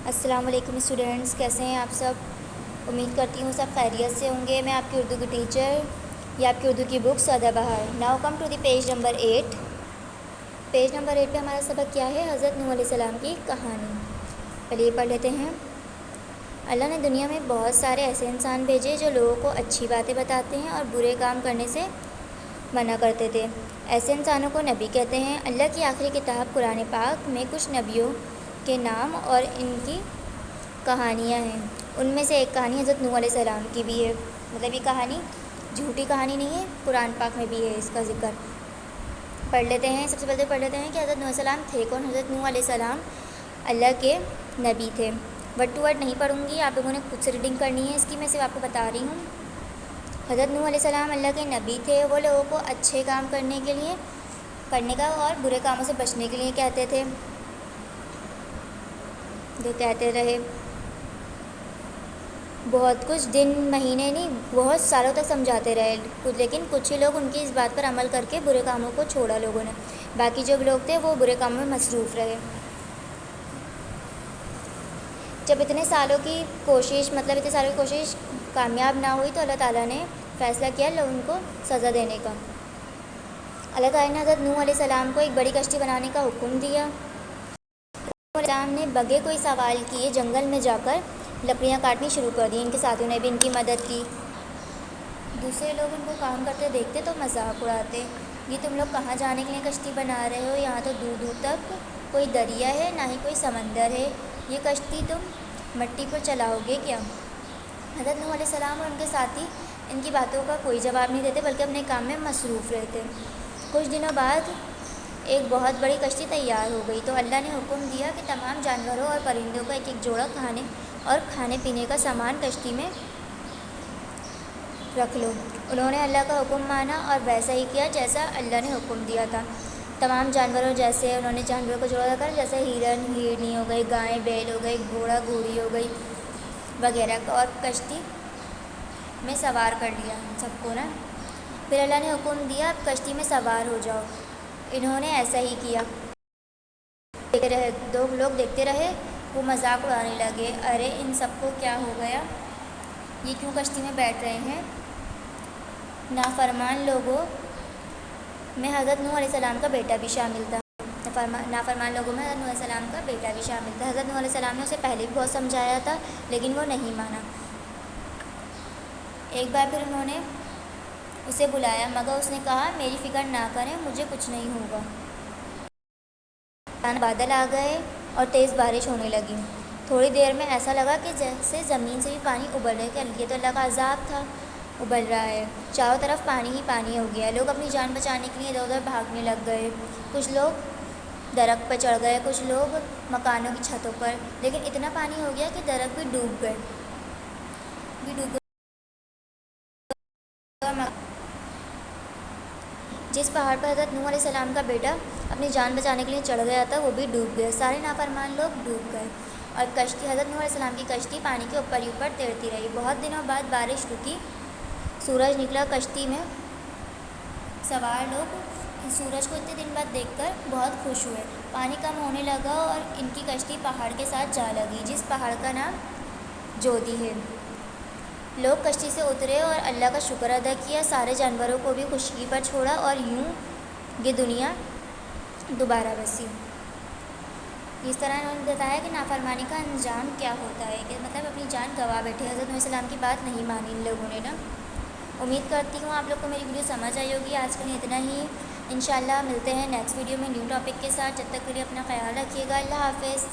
السلام علیکم اسٹوڈنٹس، کیسے ہیں آپ سب؟ امید کرتی ہوں سب خیریت سے ہوں گے۔ میں آپ کی اردو کی ٹیچر یا آپ کی اردو کی book Sadia Bahar. Now come to the page number 8۔ Page number 8 پہ ہمارا سبق کیا ہے؟ حضرت نوح علیہ السلام کی کہانی۔ پہلے یہ پڑھ لیتے ہیں۔ اللہ نے دنیا میں بہت سارے ایسے انسان بھیجے جو لوگوں کو اچھی باتیں بتاتے ہیں اور برے کام کرنے سے منع کرتے تھے۔ ایسے انسانوں کو نبی کہتے ہیں۔ اللہ کی آخری کتاب قرآن پاک میں کچھ نبیوں کے نام اور ان کی کہانیاں ہیں۔ ان میں سے ایک کہانی حضرت نوح علیہ السلام کی بھی ہے، مطلب یہ کہانی جھوٹی کہانی نہیں ہے، قرآن پاک میں بھی ہے اس کا ذکر۔ پڑھ لیتے ہیں۔ سب سے پہلے پڑھ لیتے ہیں کہ حضرت نوح علیہ السلام تھے کون۔ حضرت نوح علیہ السلام اللہ کے نبی تھے۔ ورڈ ٹو ورڈ نہیں پڑھوں گی، آپ لوگوں نے خود سے ریڈنگ کرنی ہے اس کی، میں صرف آپ کو بتا رہی ہوں۔ حضرت نوح علیہ السلام اللہ کے نبی تھے۔ وہ لوگوں کو اچھے کام کرنے کا اور برے کاموں سے بچنے کے لیے کہتے تھے، جو کہتے رہے بہت کچھ دن مہینے نہیں بہت سالوں تک سمجھاتے رہے، لیکن کچھ ہی لوگ ان کی اس بات پر عمل کر کے برے کاموں کو چھوڑا لوگوں نے، باقی جو لوگ تھے وہ برے کاموں میں مصروف رہے۔ جب اتنے سالوں کی کوشش کامیاب نہ ہوئی تو اللہ تعالیٰ نے فیصلہ کیا ان کو سزا دینے کا۔ اللہ تعالیٰ نے حضرت نوح علیہ السلام کو ایک بڑی کشتی بنانے کا حکم دیا۔ نوح علیہ السلام نے بغیر کوئی سوال کیے جنگل میں جا کر لکڑیاں کاٹنی شروع کر دی۔ ان کے ساتھیوں نے بھی ان کی مدد کی۔ دوسرے لوگ ان کو کام کرتے دیکھتے تو مذاق اڑاتے، یہ تم لوگ کہاں جانے کے لیے کشتی بنا رہے ہو؟ یہاں تو دور دور تک کوئی دریا ہے، نہ ہی کوئی سمندر ہے، یہ کشتی تم مٹی پر چلاؤ گے کیا؟ حضرت نوح علیہ السلام اور ان کے ساتھی ان کی باتوں کا کوئی جواب نہیں دیتے بلکہ اپنے کام میں مصروف رہتے۔ کچھ دنوں بعد ایک بہت بڑی کشتی تیار ہو گئی تو اللہ نے حکم دیا کہ تمام جانوروں اور پرندوں کا ایک ایک جوڑا کھانے پینے کا سامان کشتی میں رکھ لو۔ انہوں نے اللہ کا حکم مانا اور ویسا ہی کیا جیسا اللہ نے حکم دیا تھا۔ تمام جانوروں جیسے انہوں نے جانوروں کو جوڑا رکھا، جیسے ہرن ہرنی ہو گئی، گائیں بیل ہو گئی، گھوڑا گھوڑی ہو گئی وغیرہ، اور کشتی میں سوار کر لیا سب کو نا۔ پھر اللہ نے حکم دیا اب کشتی میں سوار ہو جاؤ۔ انہوں نے ایسا ہی کیا۔ دو لوگ دیکھتے رہے، وہ مذاق اڑانے لگے، ارے ان سب کو کیا ہو گیا، یہ کیوں کشتی میں بیٹھ رہے ہیں؟ نافرمان لوگوں میں حضرت نوح علیہ السلام کا بیٹا بھی شامل تھا۔ نافرمان لوگوں میں حضرت نوح علیہ السلام کا بیٹا بھی شامل تھا۔ حضرت نوح علیہ السلام نے اسے پہلے بھی بہت سمجھایا تھا لیکن وہ نہیں مانا۔ ایک بار پھر انہوں نے اسے بلایا مگر اس نے کہا میری فکر نہ کریں، مجھے کچھ نہیں ہوگا۔ بادل آ گئے اور تیز بارش ہونے لگی۔ تھوڑی دیر میں ایسا لگا کہ جیسے زمین سے بھی پانی ابل رہا ہے، یہ تو اللہ کا عذاب تھا، ابل رہا ہے، چاروں طرف پانی ہی پانی ہو گیا۔ لوگ اپنی جان بچانے کے لیے ادھر ادھر بھاگنے لگ گئے، کچھ لوگ درخت پہ چڑھ گئے، کچھ لوگ مکانوں کی چھتوں پر، لیکن اتنا پانی ہو گیا کہ درخت بھی ڈوب گئے۔ جس پہاڑ پر حضرت نوح علیہ السلام کا بیٹا اپنی جان بچانے کے لیے چڑھ گیا تھا وہ بھی ڈوب گیا، سارے نافرمان لوگ ڈوب گئے اور کشتی حضرت نوح علیہ السلام کی کشتی پانی کے اوپر ہی اوپر تیرتی رہی۔ بہت دنوں بعد بارش رکی، سورج نکلا، کشتی میں سوار لوگ سورج کو اتنے دن بعد دیکھ کر بہت خوش ہوئے۔ پانی کم ہونے لگا اور ان کی کشتی پہاڑ کے ساتھ جا لگی جس پہاڑ کا نام جودی ہے۔ لوگ کشتی سے اترے اور اللہ کا شکر ادا کیا، سارے جانوروں کو بھی خشکی پر چھوڑا اور یوں یہ دنیا دوبارہ بسی۔ اس طرح انہوں نے بتایا کہ نافرمانی کا انجام کیا ہوتا ہے، کہ مطلب اپنی جان گنوا بیٹھے۔ حضرت نوح علیہ السلام کی بات نہیں مانی ان لوگوں نے نا۔ امید کرتی ہوں آپ لوگ کو میری ویڈیو سمجھ آئی ہوگی۔ آج کے لیے اتنا ہی، انشاءاللہ ملتے ہیں نیکسٹ ویڈیو میں نیو ٹاپک کے ساتھ۔ جب تک کے لیے اپنا خیال رکھیے گا۔ اللہ حافظ۔